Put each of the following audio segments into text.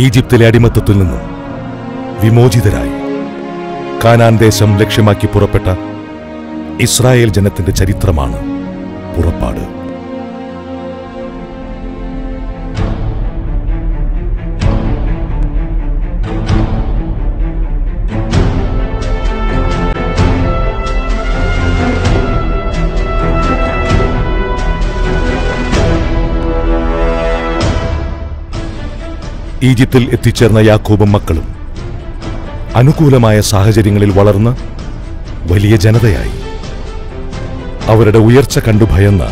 ഈജിപ്തിലെ അടിമത്തത്തിൽ നിന്നും വിമോചിതരായി കാനാൻ ദേശം ലക്ഷ്യമാക്കി പുറപ്പെട്ട ഇസ്രായേൽ ജനത്തിന്റെ ചരിത്രമാണ് പുറപ്പാട്. ഈജിപ്തിൽ എത്തിച്ചേർന്ന യാക്കോബും മക്കളും അനുകൂലമായ സാഹചര്യങ്ങളിൽ വളർന്ന് വലിയ ജനതയായി. അവരുടെ ഉയർച്ച കണ്ടു ഭയന്ന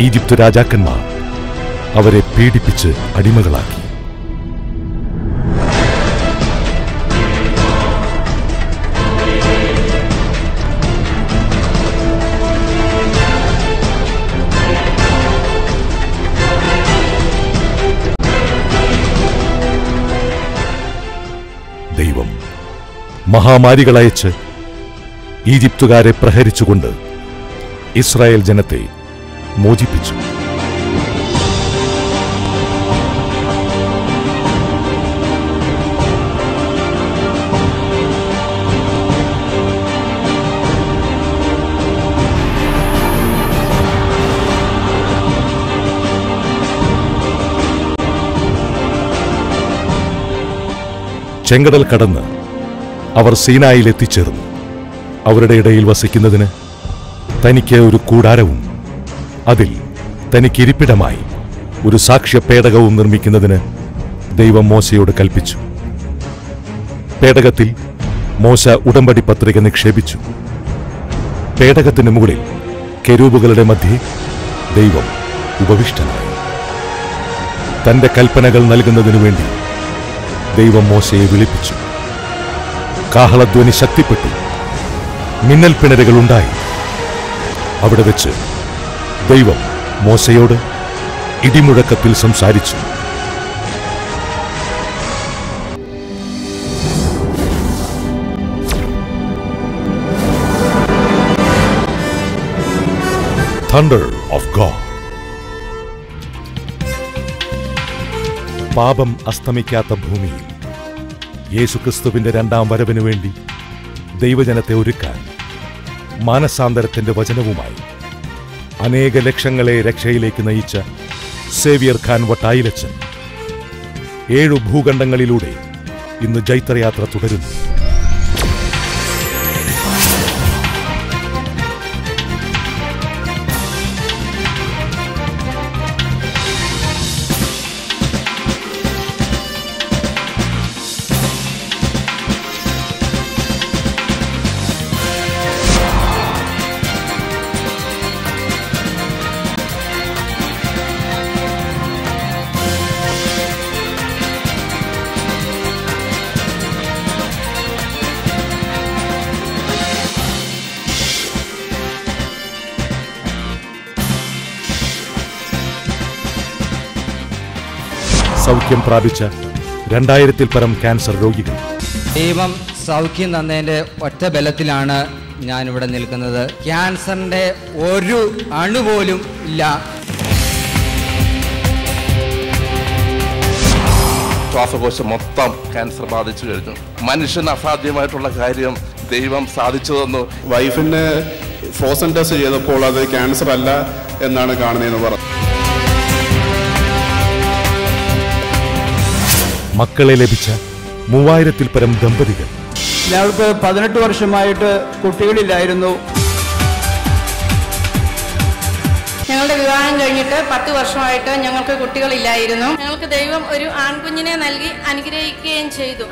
ഈജിപ്ത് രാജാക്കന്മാർ അവരെ പീഡിപ്പിച്ച് അടിമകളാക്കി. ദൈവം മഹാമാരികളയച്ച് ഈജിപ്തുകാരെ പ്രഹരിച്ചുകൊണ്ട് ഇസ്രായേൽ ജനത്തെ മോചിപ്പിച്ചു. ചെങ്കടൽ കടന്ന് അവർ സീനായിൽ എത്തിച്ചേർന്നു. അവരുടെ ഇടയിൽ വസിക്കുന്നതിന് തനിക്ക് ഒരു കൂടാരവും അതിൽ തനിക്ക് ഇരിപ്പിടമായി ഒരു സാക്ഷ്യപേടകവും നിർമ്മിക്കുന്നതിന് ദൈവം മോശയോട് കൽപ്പിച്ചു. പേടകത്തിൽ മോശ ഉടമ്പടി പത്രിക നിക്ഷേപിച്ചു. പേടകത്തിന് മുകളിൽ കെരൂബുകളുടെ മധ്യേ ദൈവം ഉപവിഷ്ടനായി. തന്റെ കൽപ്പനകൾ നൽകുന്നതിനു വേണ്ടി ദൈവം മോശയെ വിളിപ്പിച്ചു. കാഹളധ്വനി ശക്തിപ്പെട്ടു, മിന്നൽ പിണരുകളുണ്ടായി. അവിടെ വെച്ച് ദൈവം മോശയോട് ഇടിമുഴക്കത്തിൽ സംസാരിച്ചു. Thunder of God. പാപം അസ്തമിക്കാത്ത ഭൂമിയിൽ യേശുക്രിസ്തുവിന്റെ രണ്ടാം വരവിനു വേണ്ടി ദൈവജനത്തെ ഒരുക്കാൻ മാനസാന്തരത്തിന്റെ വചനവുമായി അനേക ലക്ഷങ്ങളെ രക്ഷയിലേക്ക് നയിച്ച സേവ്യർ ഖാൻ വട്ടായിലച്ചൻ 7 ഭൂഖണ്ഡങ്ങളിലൂടെ ഇന്ന് ജൈത്രയാത്ര തുടരുന്നു. സൗഖ്യം പ്രാപിച്ച 2000-ൽ പരം ക്യാൻസർ രോഗികൾ. ദൈവം സൗഖ്യം തന്നതിൻ്റെ ഒറ്റ ബലത്തിലാണ് ഞാനിവിടെ നിൽക്കുന്നത്. ക്യാൻസറിൻ്റെ ഒരു അണുപോലും ഇല്ല. ശ്വാസകോശം മൊത്തം ക്യാൻസർ ബാധിച്ചു കഴിഞ്ഞു. മനുഷ്യന് അസാധ്യമായിട്ടുള്ള കാര്യം ദൈവം സാധിച്ചു തന്നു. വൈഫിന് ഫ്രോസൺ ടെസ്റ്റ് ചെയ്തപ്പോൾ അത് ക്യാൻസർ അല്ല എന്നാണ് കാണുന്നതെന്ന് പറഞ്ഞു. മക്കളെ ലഭിച്ച 3000-ൽ പരം ദമ്പതികൾ. ഞങ്ങൾക്ക് 18 വർഷമായിട്ട് കുട്ടികളില്ലായിരുന്നു. ഞങ്ങളുടെ വിവാഹം കഴിഞ്ഞിട്ട് 10 വർഷമായിട്ട് ഞങ്ങൾക്ക് കുട്ടികളില്ലായിരുന്നു. ഞങ്ങൾക്ക് ദൈവം ഒരു ആൺകുഞ്ഞിനെ നൽകി അനുഗ്രഹിക്കുകയും ചെയ്തു.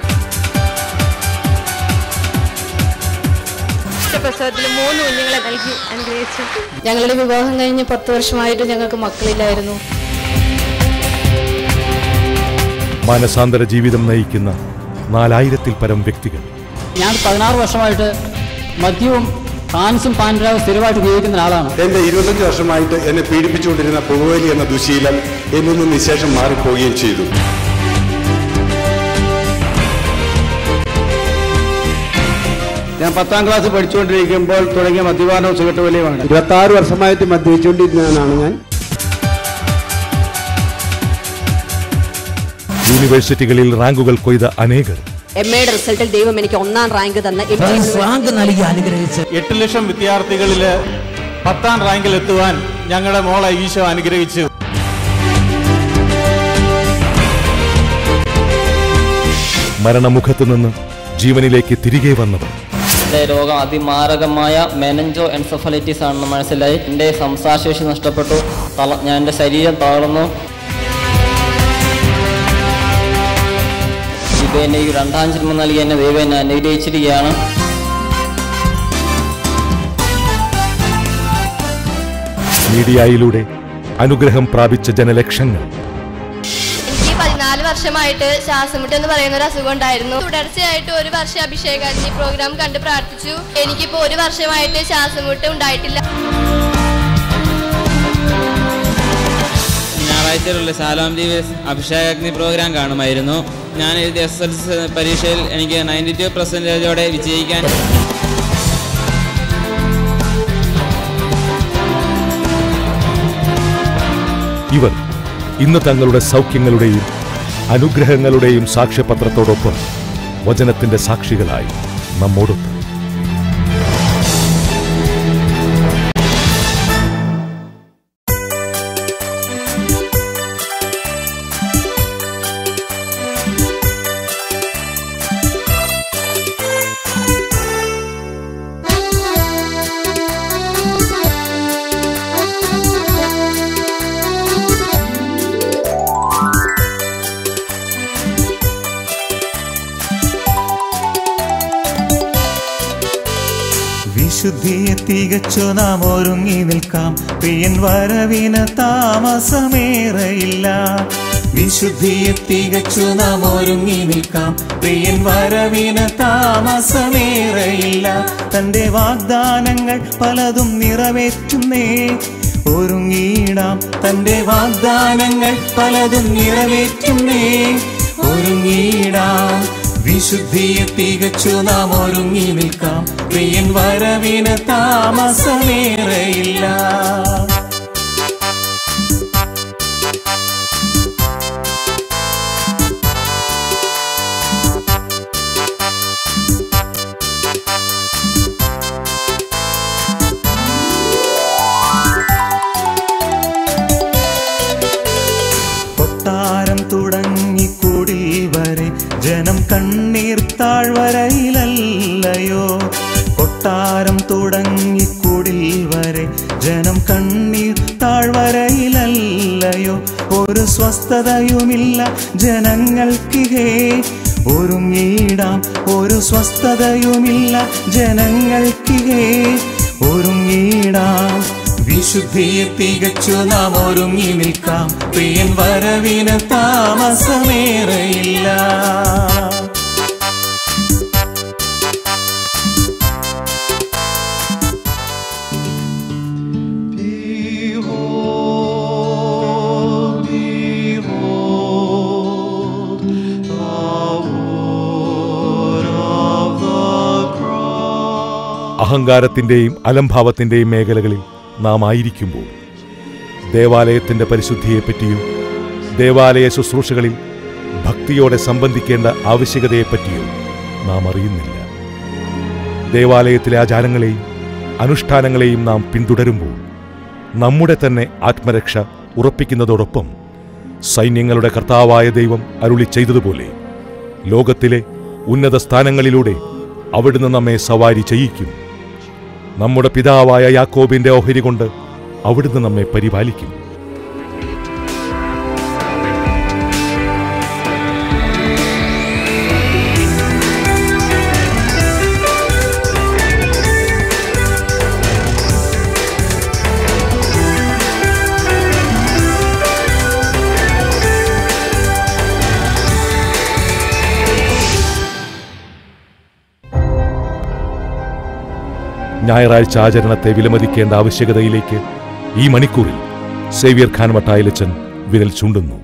ആദ്യത്തെ പ്രസവത്തിൽ 3 കുഞ്ഞുങ്ങളെ നൽകി അനുഗ്രഹിച്ചു. ഞങ്ങളുടെ വിവാഹം കഴിഞ്ഞ് 10 വർഷമായിട്ട് ഞങ്ങൾക്ക് മക്കളില്ലായിരുന്നു. മാനസാന്തര ജീവിതം നയിക്കുന്ന 4000-ൽ പരം വ്യക്തികൾ. ഞാൻ 16 വർഷമായിട്ട് മദ്യവും പാൻസും പാൻഡ്രാവും സ്ഥിരമായിട്ട് ഉപയോഗിക്കുന്ന ആളാണ്. എന്റെ 25 വർഷമായിട്ട് എന്നെ പീഡിപ്പിച്ചുകൊണ്ടിരുന്ന പുകവലി എന്ന ദുശീലം എന്നിൽ നിന്ന് നിശേഷം മാറിപ്പോവുകയും ചെയ്തു. ഞാൻ 10ാം ക്ലാസ് പഠിച്ചുകൊണ്ടിരിക്കുമ്പോൾ തുടങ്ങിയ മദ്യപാനവും സിഗരറ്റ് വലിയുമാണ്. 26 വർഷമായിട്ട് മദ്യപിച്ചുകൊണ്ടിരുന്നതാണ് ഞാൻ. യൂണിവേഴ്സിറ്റികളിൽ റാങ്കുകൾ കൊയ്ത അനേകർ. MA റിസൾട്ടിൽ ദൈവം എനിക്ക് 1ാം റാങ്ക് തന്ന റാങ്ക് നൽകി അനുഗ്രഹിച്ചു. 8 ലക്ഷം വിദ്യാർത്ഥികളിൽ 10ാം റാങ്കിൽ എത്തുവാൻ ഞങ്ങളുടെ മോളെ ഈശോ അനുഗ്രഹിച്ചു. മരണമുഖത്ത് നിന്ന് ജീവനിലേക്ക് തിരികെ വന്നവർ. എൻ്റെ രോഗം അതിമാരകമായ മെനഞ്ചോ എൻസെഫലൈറ്റിസ് ആണെന്ന് മനസ്സിലായി. എൻ്റെ സംസാരശേഷി നഷ്ടപ്പെട്ടു. ഞാൻ എൻ്റെ ശരീരം തളർന്നു. എന്നെ 2ാം ജന്മം നൽകി എന്നെ ദൈവം എന്നെ അനുഗ്രഹിച്ചിരിക്കുകയാണ്. മീഡിയയിലൂടെ അനുഗ്രഹം പ്രാപിച്ച ജനലക്ഷങ്ങൾ. എനിക്ക് 14 വർഷമായിട്ട് ശ്വാസമുട്ട് എന്ന് പറയുന്ന ഒരു അസുഖം ഉണ്ടായിരുന്നു. തുടർച്ചയായിട്ട് 1 വർഷം അഭിഷേകാഗ്നി പ്രോഗ്രാം കണ്ട് പ്രാർത്ഥിച്ചു. എനിക്കിപ്പോൾ 1 വർഷമായിട്ട് ശ്വാസമുട്ട് ഉണ്ടായിട്ടില്ല. ഞായറാഴ്ചയിലുള്ള ശാലോം ദിവസ് അഭിഷേകാഗ്നി പ്രോഗ്രാം കാണുമായിരുന്നു. ഞാൻ എഴുതിയ SSLC പരീക്ഷയിൽ എനിക്ക് 92% വിജയിക്കാൻ. ഇവർ ഇന്ന് തങ്ങളുടെ സൗഖ്യങ്ങളുടെയും അനുഗ്രഹങ്ങളുടെയും സാക്ഷ്യപത്രത്തോടൊപ്പം വചനത്തിന്റെ സാക്ഷികളായി നമ്മോടൊപ്പം. വിശുദ്ധിയെ തികച്ചു നാം ഒരുങ്ങി നിൽക്കാം. പ്രിയൻ വരവിന് താമസമേറയില്ല. വിശുദ്ധിയെ തികച്ചു നാം ഒരുങ്ങി നിൽക്കാം. പ്രിയൻ വരവിന് താമസമേറയില്ല. തന്റെ വാഗ്ദാനങ്ങൾ പലതും നിറവേറ്റുന്നേ. ഒരുങ്ങിയിടാം. തന്റെ വാഗ്ദാനങ്ങൾ പലതും നിറവേറ്റുന്നേ. ഒരുങ്ങിയിടാം. വിശുദ്ധിയെ തികച്ചു നാം ഒരുങ്ങി നിൽക്കാം. പ്രിയൻ വരവിന് താമസമേറയില്ല. കൊട്ടാരം തുടങ്ങി കുടിൽ വരെ ജനം കണ്ണീർ താഴ്വരയിലല്ലയോ. കൊട്ടാരം തുടങ്ങി കുടിൽ വരെ ജനം കണ്ണീർ താഴ്വരയിലല്ലയോ. ഒരു സ്വസ്ഥതയുമില്ല ജനങ്ങൾക്കിഹേ. ഒരുങ്ങിയിടാം. ഒരു സ്വസ്ഥതയുമില്ല ജനങ്ങൾക്കിഹേ. ഒരുങ്ങിയിടാം. വിശുദ്ധിയെ തികച്ചു നാം ഒരുങ്ങി നിൽക്കാം. പ്രിയൻ വരവിന് താമസമേറയില്ല. അഹങ്കാരത്തിന്റെയും അലംഭാവത്തിന്റെയും മേഖലകളിൽ നാം ആയിരിക്കുമ്പോൾ ദേവാലയത്തിന്റെ പരിശുദ്ധിയെപ്പറ്റിയും ദേവാലയ ശുശ്രൂഷകളിൽ ഭക്തിയോടെ സംബന്ധിക്കേണ്ട ആവശ്യകതയെപ്പറ്റിയും നാം അറിയുന്നില്ല. ദേവാലയത്തിലെ ആചാരങ്ങളെയും അനുഷ്ഠാനങ്ങളെയും നാം പിന്തുടരുമ്പോൾ നമ്മുടെ തന്നെ ആത്മരക്ഷ ഉറപ്പിക്കുന്നതോടൊപ്പം സൈന്യങ്ങളുടെ കർത്താവായ ദൈവം അരുളി ചെയ്തതുപോലെ ലോകത്തിലെ ഉന്നത സ്ഥാനങ്ങളിലൂടെ അവിടുന്ന് നമ്മെ സവാരി ചെയ്യിക്കും. നമ്മുടെ പിതാവായ യാക്കോബിന്റെ ഓഹരി കൊണ്ട് അവിടുന്ന് നമ്മെ പരിപാലിക്കും. ഞായറാഴ്ച ആചരണത്തെ വിലമതിക്കേണ്ട ആവശ്യകതയിലേക്ക് ഈ മണിക്കൂറിൽ സേവ്യർ ഖാൻ വട്ടായിലച്ചൻ വിരൽ ചൂണ്ടുന്നു.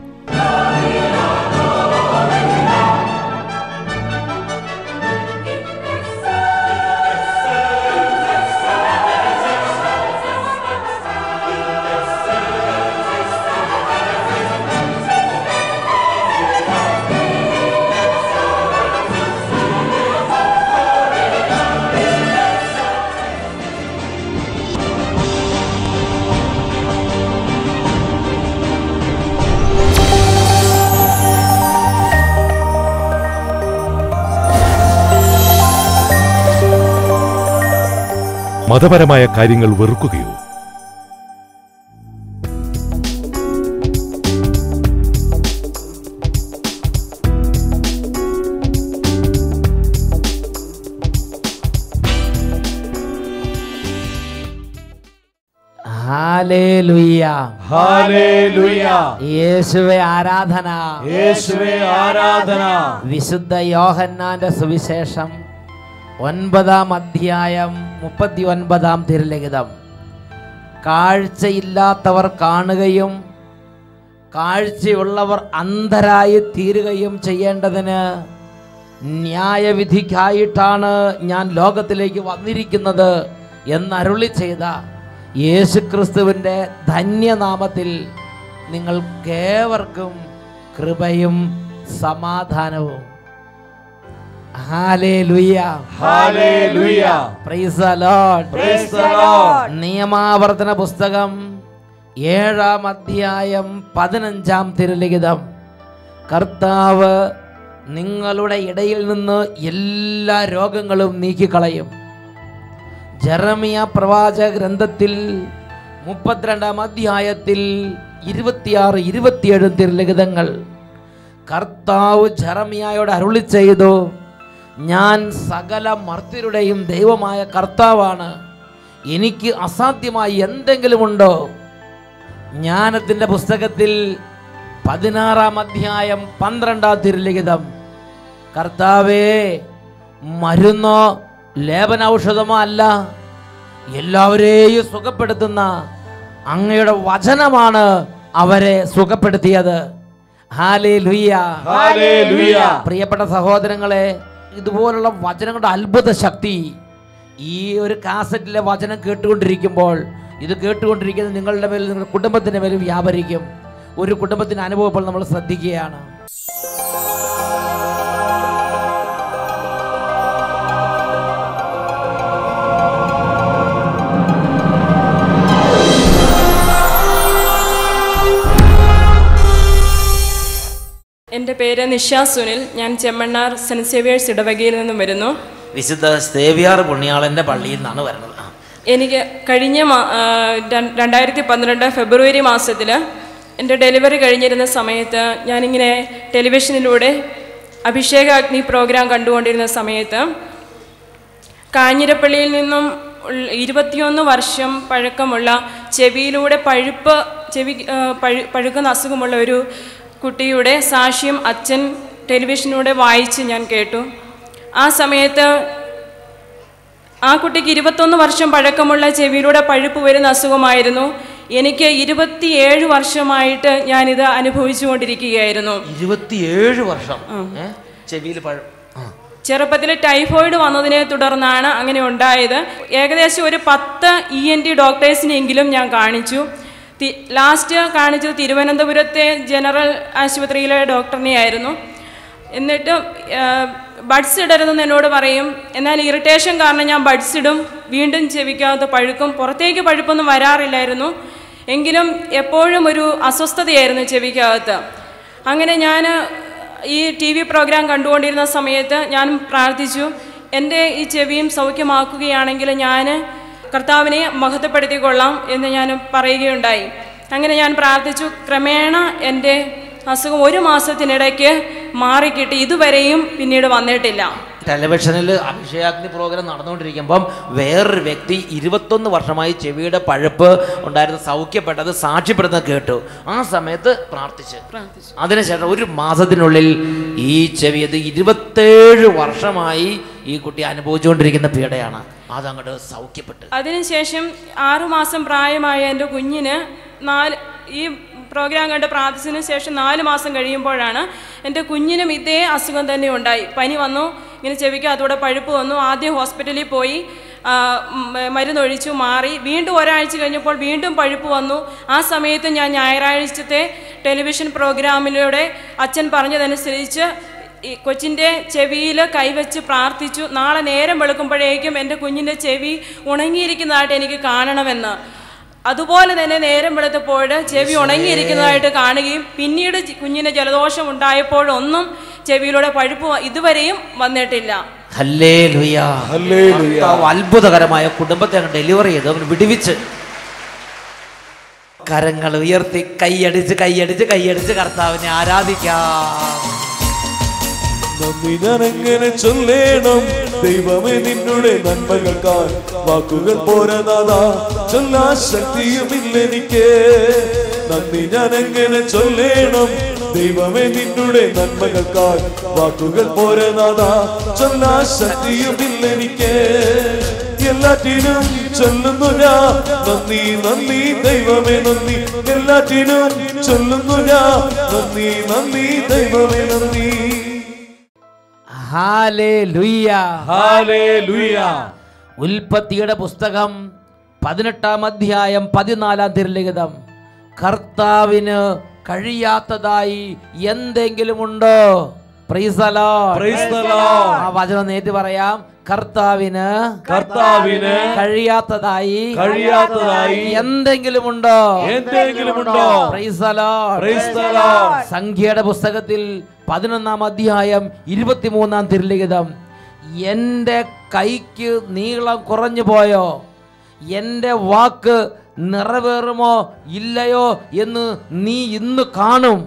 മതപരമായ കാര്യങ്ങൾ വെറുക്കുകയോ? Hallelujah, hallelujah. യേശുവേ ആരാധന, യേശുവേ ആരാധന. വിശുദ്ധ യോഹന്നാന്റെ സുവിശേഷം 9-ാം അധ്യായം 39-ാം തിരുലിഖിതം. കാഴ്ചയില്ലാത്തവർ കാണുകയും കാഴ്ചയുള്ളവർ അന്ധരായി തീരുകയും ചെയ്യേണ്ടതിന് ന്യായവിധിക്കായിട്ടാണ് ഞാൻ ലോകത്തിലേക്ക് വന്നിരിക്കുന്നത് എന്നരുളി ചെയ്ത യേശുക്രിസ്തുവിൻ്റെ ധന്യനാമത്തിൽ നിങ്ങൾക്കേവർക്കും കൃപയും സമാധാനവും. Hallelujah, hallelujah. Praise the Lord, praise the Lord. നിയമാവർത്തന പുസ്തകം 7-ാം അധ്യായം 15-ാം തിരുലിഖിതം. കർത്താവ് നിങ്ങളുടെ ഇടയിൽ നിന്ന് എല്ലാ രോഗങ്ങളും നീക്കിക്കളയും. ജെറമിയ പ്രവാചക ഗ്രന്ഥത്തിൽ 32-ാം അധ്യായത്തിൽ 26-27 തിരുലിഖിതങ്ങൾ കർത്താവ് ജെറമിയായോട് അരുളി ചെയ്തു, ഞാൻ സകല മർത്യരുടെയും ദൈവമായ കർത്താവാണ്, എനിക്ക് അസാധ്യമായി എന്തെങ്കിലും ഉണ്ടോ? ജ്ഞാനത്തിൻ്റെ പുസ്തകത്തിൽ 16-ാം അധ്യായം 12-ാം തിരുലിഖിതം. കർത്താവേ, മരുന്നോ ലേപനൌഷധമോ അല്ല, എല്ലാവരെയും സുഖപ്പെടുത്തുന്ന അങ്ങയുടെ വചനമാണ് അവരെ സുഖപ്പെടുത്തിയത്. Hallelujah, hallelujah. പ്രിയപ്പെട്ട സഹോദരങ്ങളെ, ഇതുപോലുള്ള വചനങ്ങളുടെ അത്ഭുത ശക്തി ഈ ഒരു കാസറ്റിലെ വചനം കേട്ടുകൊണ്ടിരിക്കുമ്പോൾ, ഇത് കേട്ടുകൊണ്ടിരിക്കുന്നത് നിങ്ങളുടെ മേലും നിങ്ങളുടെ കുടുംബത്തിൻ്റെ മേലും വ്യാപരിക്കും. ഒരു കുടുംബത്തിന് അനുഭവപ്പോൾ നമ്മൾ ശ്രദ്ധിക്കുകയാണ്. എൻ്റെ പേര് നിഷ സുനിൽ. ഞാൻ ചെമ്മണ്ണാർ സെൻറ്റ് സേവിയേഴ്സ് ഇടവകയിൽ നിന്നും വരുന്നു. വിശുദ്ധ സേവ്യർ പുണ്യാളൻ്റെ പള്ളിയിൽ നിന്നാണ് വരുന്നത്. എനിക്ക് കഴിഞ്ഞ 2012 ഫെബ്രുവരി മാസത്തിൽ എൻ്റെ ഡെലിവറി കഴിഞ്ഞിരുന്ന സമയത്ത് ഞാനിങ്ങനെ ടെലിവിഷനിലൂടെ അഭിഷേകാഗ്നി പ്രോഗ്രാം കണ്ടുകൊണ്ടിരുന്ന സമയത്ത് കാഞ്ഞിരപ്പള്ളിയിൽ നിന്നും 21 വർഷം പഴക്കമുള്ള ചെവിയിലൂടെ പഴുക്കുന്ന അസുഖമുള്ള ഒരു കുട്ടിയുടെ സാക്ഷ്യം അച്ഛൻ ടെലിവിഷനിലൂടെ വായിച്ച് ഞാൻ കേട്ടു. ആ സമയത്ത് ആ കുട്ടിക്ക് 21 വർഷം പഴക്കമുള്ള ചെവിയിലൂടെ പഴുപ്പ് വരുന്ന അസുഖമായിരുന്നു. എനിക്ക് 27 വർഷമായിട്ട് ഞാനിത് അനുഭവിച്ചു കൊണ്ടിരിക്കുകയായിരുന്നു. 27 വർഷം ചെവിയിൽ ചെറുപ്പത്തിൽ ടൈഫോയിഡ് വന്നതിനെ തുടർന്നാണ് അങ്ങനെ ഉണ്ടായത്. ഏകദേശം ഒരു 10 ENT ഡോക്ടേഴ്സിനെങ്കിലും ഞാൻ കാണിച്ചു. ലാസ്റ്റ് കാണിച്ചത് തിരുവനന്തപുരത്തെ ജനറൽ ആശുപത്രിയിലെ ഡോക്ടറിനെയായിരുന്നു. എന്നിട്ട് ബഡ്സ് ഇടരുതെന്ന് എന്നോട് പറയും. എന്നാൽ ഇറിറ്റേഷൻ കാരണം ഞാൻ ബഡ്സ് ഇടും. വീണ്ടും ചെവിക്കകത്ത് പഴുക്കും. പുറത്തേക്ക് പഴുപ്പൊന്നും വരാറില്ലായിരുന്നു, എങ്കിലും എപ്പോഴും ഒരു അസ്വസ്ഥതയായിരുന്നു ചെവിക്കകത്ത്. അങ്ങനെ ഞാൻ ഈ TV പ്രോഗ്രാം കണ്ടുകൊണ്ടിരുന്ന സമയത്ത് ഞാൻ പ്രാർത്ഥിച്ചു, എൻ്റെ ഈ ചെവിയും സൗഖ്യമാക്കുകയാണെങ്കിൽ ഞാൻ കർത്താവിനെ മഹത്വപ്പെടുത്തിക്കൊള്ളാം എന്ന് ഞാൻ പറയുകയുണ്ടായി. അങ്ങനെ ഞാൻ പ്രാർത്ഥിച്ചു. ക്രമേണ എൻ്റെ അസുഖം 1 മാസത്തിനിടയ്ക്ക് മാറിക്കിട്ടി. ഇതുവരെയും പിന്നീട് വന്നിട്ടില്ല. ടെലിവിഷനിൽ അഭിഷേകാഗ്നി പ്രോഗ്രാം നടന്നുകൊണ്ടിരിക്കുമ്പം വേറൊരു വ്യക്തി 21 വർഷമായി ചെവിയുടെ പഴുപ്പ് ഉണ്ടായിരുന്ന സൗഖ്യപ്പെട്ടത് സാക്ഷ്യപ്പെടുന്നത് കേട്ടു. ആ സമയത്ത് പ്രാർത്ഥിച്ചു. അതിനുശേഷം 1 മാസത്തിനുള്ളിൽ ഈ ചെവി, അത് 27 വർഷമായി ഈ കുട്ടി അനുഭവിച്ചുകൊണ്ടിരിക്കുന്ന പീഡയാണ്. അതങ്ങോട്ട് സൗഖ്യപ്പെട്ടു. അതിനുശേഷം 6 മാസം പ്രായമായ എൻ്റെ കുഞ്ഞിന് ഈ പ്രോഗ്രാം കണ്ട് പ്രാർത്ഥിച്ചതിന് ശേഷം 4 മാസം കഴിയുമ്പോഴാണ് എൻ്റെ കുഞ്ഞിനും ഇതേ അസുഖം തന്നെ ഉണ്ടായി. പനി വന്നു, ഇങ്ങനെ ചെവിക്ക് അതോടെ പഴുപ്പ് വന്നു. ആദ്യം ഹോസ്പിറ്റലിൽ പോയി മരുന്നൊഴിച്ചു, മാറി. വീണ്ടും ഒരാഴ്ച കഴിഞ്ഞപ്പോൾ വീണ്ടും പഴുപ്പ് വന്നു. ആ സമയത്ത് ഞാൻ ഞായറാഴ്ചത്തെ ടെലിവിഷൻ പ്രോഗ്രാമിലൂടെ അച്ഛൻ പറഞ്ഞതനുസരിച്ച് ഈ കൊച്ചിൻ്റെ ചെവിയിൽ കൈവച്ച് പ്രാർത്ഥിച്ചു. നാളെ നേരം വെളുക്കുമ്പോഴേക്കും എൻ്റെ കുഞ്ഞിൻ്റെ ചെവി ഉണങ്ങിയിരിക്കുന്നതായിട്ട് എനിക്ക് കാണണമെന്ന്. അതുപോലെ തന്നെ നേരം വെളുത്തപ്പോൾ ചെവി ഉണങ്ങിയിരിക്കുന്നതായിട്ട് കാണുകയും പിന്നീട് കുഞ്ഞിന് ജലദോഷം ഒന്നും ചെവിയിലൂടെ പഴുപ്പ് ഇതുവരെയും വന്നിട്ടില്ല. ഹല്ലേലൂയ. അത്ഭുതകരമായ കുടുംബത്തെ ഡെലിവറി ചെയ്ത് അവന് വിടുവിച്ച് കരങ്ങൾ ഉയർത്തി കൈയടിച്ച് കൈയടിച്ച് കൈയടിച്ച് കർത്താവിനെ ആരാധിക്കാം. നന്ദി ഞാനെങ്ങനെ ചൊല്ലേണം ദൈവമേ നിന്നുടെ നന്മകൾക്കായി, വാക്കുകൾ പോരാതാ ചൊല്ലാൻ ശക്തിയുമില്ലെനിക്ക്. നന്ദി ഞാനെങ്ങനെ ചൊല്ലേണം ദൈവമേ നിന്നുടെ നന്മകൾക്കായി, വാക്കുകൾ പോരാതാ ചൊല്ലാൻ ശക്തിയുമില്ലെനിക്ക്. എല്ലാറ്റിനും ചൊല്ലുന്നു ഞാൻ നന്ദി നന്ദി ദൈവമേ നന്ദി. എല്ലാറ്റിനും ചൊല്ലുന്നു ഞാൻ നന്ദി നന്ദി ദൈവമേ നന്ദി. Hallelujah, hallelujah. ഉൽപ്പത്തിയുടെ പുസ്തകം 18-ാം അധ്യായം 14-ാം തിരുലിഖിതം. കർത്താവിന് കഴിയാത്തതായി എന്തെങ്കിലും ഉണ്ടോ? Price the Lord, praise the Lord. ആ വചനം നേരിട്ട് പറയാം. കർത്താവിന് കഴിയാത്തതായി എന്തെങ്കിലും ഉണ്ടോ? Price the Lord, praise the Lord. സംഖ്യയുടെ പുസ്തകത്തിൽ 11-ാം അധ്യായം 23-ാം തിരുലിഖിതം. എൻ്റെ കൈക്ക് നീളം കുറഞ്ഞു പോയോ? എൻ്റെ വാക്ക് നിറവേറുമോ ഇല്ലയോ എന്ന് നീ ഇന്ന് കാണും.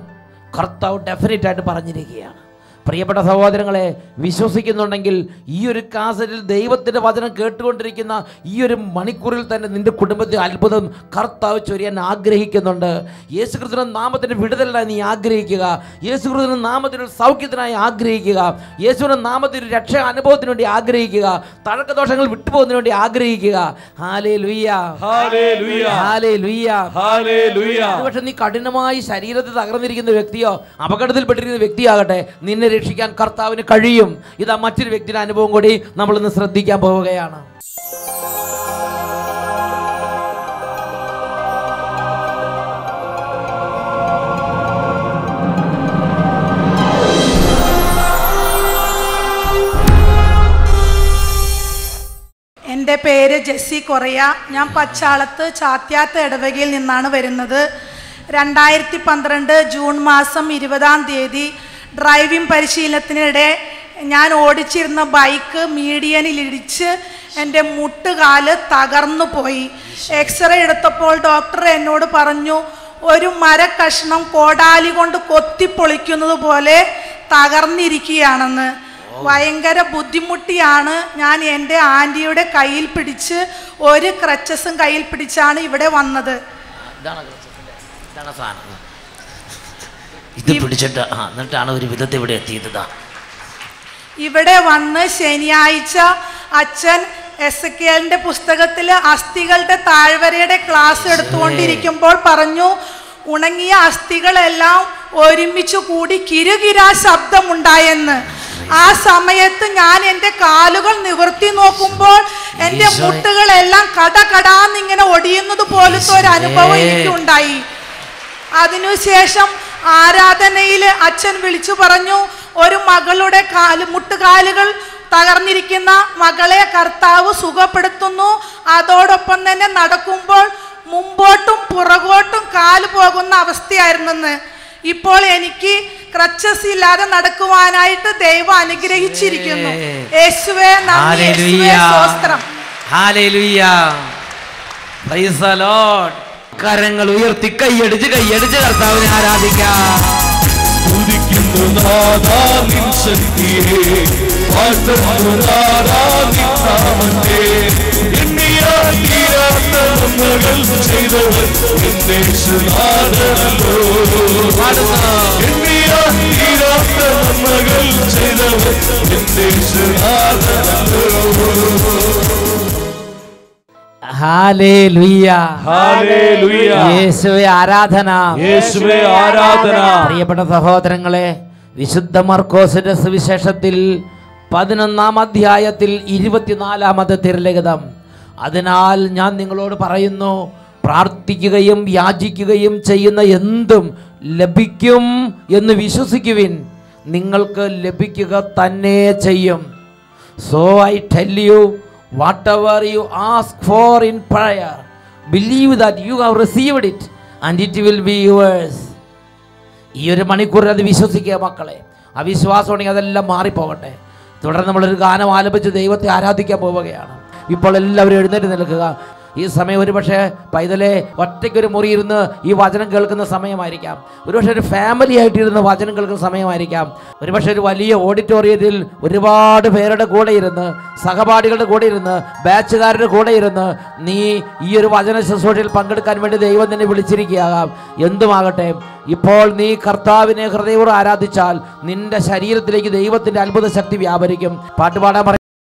കർത്താവ് ഡെഫിനറ്റ് ആയിട്ട് പറഞ്ഞിരിക്കുകയാണ്. പ്രിയപ്പെട്ട സഹോദരങ്ങളെ, വിശ്വസിക്കുന്നുണ്ടെങ്കിൽ ഈ ഒരു കാസറ്റിൽ ദൈവത്തിൻ്റെ വചനം കേട്ടുകൊണ്ടിരിക്കുന്ന ഈ ഒരു മണിക്കൂറിൽ തന്നെ നിന്റെ കുടുംബത്തിൽ അത്ഭുതം കർത്താവ് ചൊരിയാൻ ആഗ്രഹിക്കുന്നുണ്ട്. യേശുക്രിസ്തുവിന്റെ നാമത്തിൻ്റെ വിടുതലിനായി നീ ആഗ്രഹിക്കുക. യേശുക്രിസ്തുവിന്റെ നാമത്തിൻ്റെ സൗഖ്യത്തിനായി ആഗ്രഹിക്കുക. യേശുവിന്റെ നാമത്തിൽ രക്ഷ അനുഭവത്തിന് വേണ്ടി ആഗ്രഹിക്കുക. തഴക്കദോഷങ്ങൾ വിട്ടുപോകുന്നതിന് വേണ്ടി ആഗ്രഹിക്കുക. Hallelujah, hallelujah, hallelujah, hallelujah. പക്ഷെ നീ കഠിനമായി ശരീരത്തിൽ തകർന്നിരിക്കുന്ന വ്യക്തിയോ അപകടത്തിൽപ്പെട്ടിരിക്കുന്ന വ്യക്തിയാകട്ടെ, നിന്നെ രക്ഷിക്കാൻ കർത്താവിന് കഴിയും. ഇതാ മറ്റൊരു വ്യക്തിയുടെ അനുഭവം കൂടി നമ്മളിന്ന് ശ്രദ്ധിക്കാൻ പോവുകയാണ്. എൻ്റെ പേര് ജെസ്സി കൊറിയ. ഞാൻ പച്ചാളത്ത് ചാത്യാത്ത് ഇടവകയിൽ നിന്നാണ് വരുന്നത്. 2012 ജൂൺ മാസം 20-ാം തീയതി ഡ്രൈവിംഗ് പരിശീലനത്തിനിടെ ഞാൻ ഓടിച്ചിരുന്ന ബൈക്ക് മീഡിയനിലിടിച്ച് എൻ്റെ മുട്ടുകാല് തകർന്നു പോയി. എക്സ്റേ എടുത്തപ്പോൾ ഡോക്ടർ എന്നോട് പറഞ്ഞു, ഒരു മരക്കഷ്ണം കോടാലി കൊണ്ട് കൊത്തിപ്പൊളിക്കുന്നത് പോലെ തകർന്നിരിക്കുകയാണെന്ന്. ഭയങ്കര ബുദ്ധിമുട്ടിയാണ് ഞാൻ എൻ്റെ ആൻറ്റിയുടെ കയ്യിൽ പിടിച്ച് ഒരു ക്രച്ചസും കയ്യിൽ പിടിച്ചാണ് ഇവിടെ വന്നത്. ഇത് പിടിച്ചിട്ട് എന്നിട്ടാണ് ഒരു വിധത്തിൽ ഇവിടെ എത്തിയത്. ഇവിടെ വന്ന് ശനിയാഴ്ച അച്ഛൻ എസെക്കിയേലിന്റെ പുസ്തകത്തിൽ അസ്ഥികളുടെ താഴ്വരയുടെ ക്ലാസ് എടുത്തുകൊണ്ടിരിക്കുമ്പോൾ പറഞ്ഞു, ഉണങ്ങിയ അസ്ഥികളെല്ലാം ഒരുമിച്ച് കൂടി കിരുകിരാ ശബ്ദമുണ്ടായെന്ന്. ആ സമയത്ത് ഞാൻ എൻ്റെ കാലുകൾ നിവർത്തി നോക്കുമ്പോൾ എൻ്റെ മുട്ടുകളെല്ലാം കടകടാന്നിങ്ങനെ ഒടിയുന്നത് പോലത്തെ ഒരു അനുഭവം എനിക്കുണ്ടായി. അതിനുശേഷം ആരാധനയിൽ അച്ഛൻ വിളിച്ചു പറഞ്ഞു, ഒരു മകളുടെ മുട്ടുകാലുകൾ തകർന്നിരിക്കുന്ന മകളെ കർത്താവ് സുഖപ്പെടുത്തുന്നു. അതോടൊപ്പം തന്നെ നടക്കുമ്പോൾ മുമ്പോട്ടും പുറകോട്ടും കാല് പോകുന്ന അവസ്ഥയായിരുന്നെന്ന്. ഇപ്പോൾ എനിക്ക് ക്രച്ചസ് ഇല്ലാതെ നടക്കുവാനായിട്ട് ദൈവം അനുഗ്രഹിച്ചിരിക്കുന്നു. യേശുവേ നന്ദി, യേശുവേ സ്തോത്രം. Hallelujah, praise the Lord. കരങ്ങൾ ഉയർത്തി കൈയടിച്ച് കൈയടിച്ച് കർത്താവിനെ ആരാധിക്കാം. ഹല്ലേലൂയ. ഹല്ലേലൂയ. യേശുവേ ആരാധന. യേശുവേ ആരാധന. പ്രിയപ്പെട്ട സഹോദരങ്ങളെ, വിശുദ്ധ മർക്കോസിന്റെ സുവിശേഷത്തിൽ 11-ാം അധ്യായത്തിൽ 24-ാമത്തെ തിരുലിഖിതം. അതിനാൽ ഞാൻ നിങ്ങളോട് പറയുന്നു, പ്രാർത്ഥിക്കുകയും യാചിക്കുകയും ചെയ്യുന്ന എന്തും ലഭിക്കും എന്ന് വിശ്വസിക്കുവിൻ, നിങ്ങൾക്ക് ലഭിക്കുക തന്നെ ചെയ്യും. So I tell you, whatever you ask for in prayer, believe that you have received it and it will be yours. ഈ ഒരു മണിക്കൂറിൽ അത് വിശ്വസിക്കുക മക്കളെ. അവിശ്വാസമാണെങ്കിൽ അതെല്ലാം മാറിപ്പോകട്ടെ. തുടർന്ന് നമ്മളൊരു ഗാനം ആലപിച്ച് ദൈവത്തെ ആരാധിക്കാൻ പോവുകയാണ്. ഇപ്പോൾ എല്ലാവരും എഴുന്നേറ്റ് നിൽക്കുക. ഈ സമയം ഒരുപക്ഷെ പൈതലെ ഒറ്റയ്ക്കൊരു മുറി ഇരുന്ന് ഈ വചനം കേൾക്കുന്ന സമയമായിരിക്കാം. ഒരുപക്ഷെ ഒരു ഫാമിലി ആയിട്ടിരുന്ന് വചനം കേൾക്കുന്ന സമയമായിരിക്കാം. ഒരുപക്ഷെ ഒരു വലിയ ഓഡിറ്റോറിയത്തിൽ ഒരുപാട് പേരുടെ കൂടെ ഇരുന്ന്, സഹപാഠികളുടെ കൂടെ ഇരുന്ന്, ബാച്ചുകാരുടെ കൂടെ ഇരുന്ന് നീ ഈ ഒരു വചന ശുശ്രൂഷയിൽ പങ്കെടുക്കാൻ വേണ്ടി ദൈവം നിന്നെ വിളിച്ചിരിക്കുകയാകാം. എന്തുമാകട്ടെ, ഇപ്പോൾ നീ കർത്താവിനെ ഹൃദയപൂർവ്വം ആരാധിച്ചാൽ നിന്റെ ശരീരത്തിലേക്ക് ദൈവത്തിൻ്റെ അത്ഭുത ശക്തി വ്യാപരിക്കും. പാട്ടുപാടാൻ